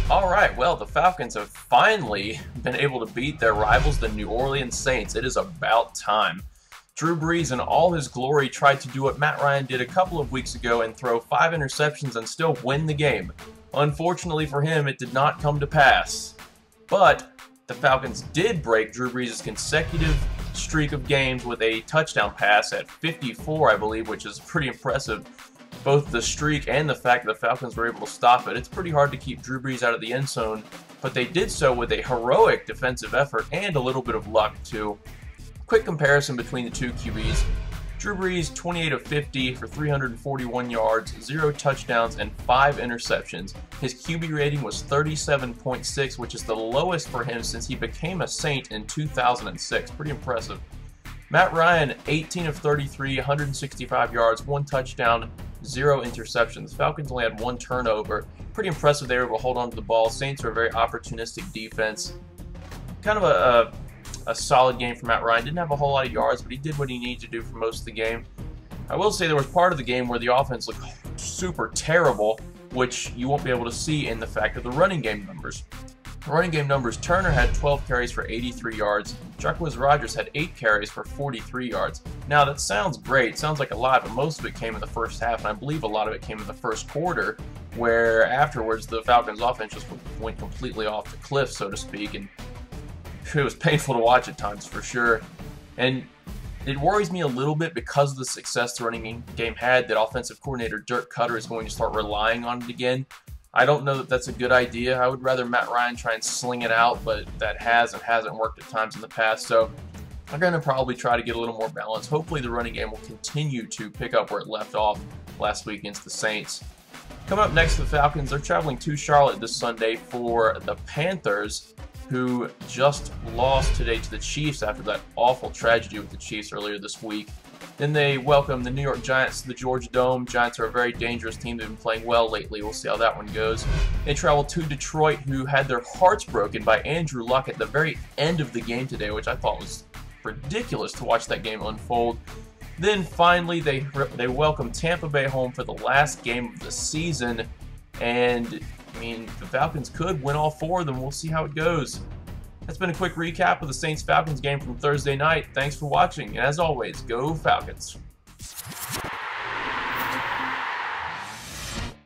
Alright, well, the Falcons have finally been able to beat their rivals, the New Orleans Saints. It is about time. Drew Brees, in all his glory, tried to do what Matt Ryan did a couple of weeks ago and throw 5 interceptions and still win the game. Unfortunately for him, it did not come to pass. But the Falcons did break Drew Brees' consecutive streak of games with a touchdown pass at 54, I believe, which is pretty impressive. Both the streak and the fact that the Falcons were able to stop it. It's pretty hard to keep Drew Brees out of the end zone, but they did so with a heroic defensive effort and a little bit of luck, too. Quick comparison between the two QBs. Drew Brees, 28 of 50 for 341 yards, 0 touchdowns, and 5 interceptions. His QB rating was 37.6, which is the lowest for him since he became a Saint in 2006. Pretty impressive. Matt Ryan, 18 of 33, 165 yards, 1 touchdown, 0 interceptions. Falcons only had 1 turnover. Pretty impressive they were able to hold on to the ball. Saints are a very opportunistic defense. Kind of a solid game for Matt Ryan. Didn't have a whole lot of yards, but he did what he needed to do for most of the game. I will say there was part of the game where the offense looked super terrible, which you won't be able to see in the fact of the running game numbers. Running game numbers, Turner had 12 carries for 83 yards. Jarquez Rodgers had 8 carries for 43 yards. Now, that sounds great. Sounds like a lot, but most of it came in the first half, and I believe a lot of it came in the first quarter, where afterwards the Falcons' offense just went completely off the cliff, so to speak, and it was painful to watch at times, for sure. And it worries me a little bit because of the success the running game had that offensive coordinator Dirk Cutter is going to start relying on it again. I don't know that that's a good idea. I would rather Matt Ryan try and sling it out, but that has and hasn't worked at times in the past. So I'm going to probably try to get a little more balance. Hopefully the running game will continue to pick up where it left off last week against the Saints. Coming up next, the Falcons, they're traveling to Charlotte this Sunday for the Panthers, who just lost today to the Chiefs after that awful tragedy with the Chiefs earlier this week. Then they welcome the New York Giants to the Georgia Dome. Giants are a very dangerous team. They've been playing well lately. We'll see how that one goes. They travel to Detroit, who had their hearts broken by Andrew Luck at the very end of the game today, which I thought was ridiculous to watch that game unfold. Then finally, they welcome Tampa Bay home for the last game of the season. And, I mean, the Falcons could win all 4 of them. We'll see how it goes. That's been a quick recap of the Saints-Falcons game from Thursday night. Thanks for watching, and as always, go Falcons!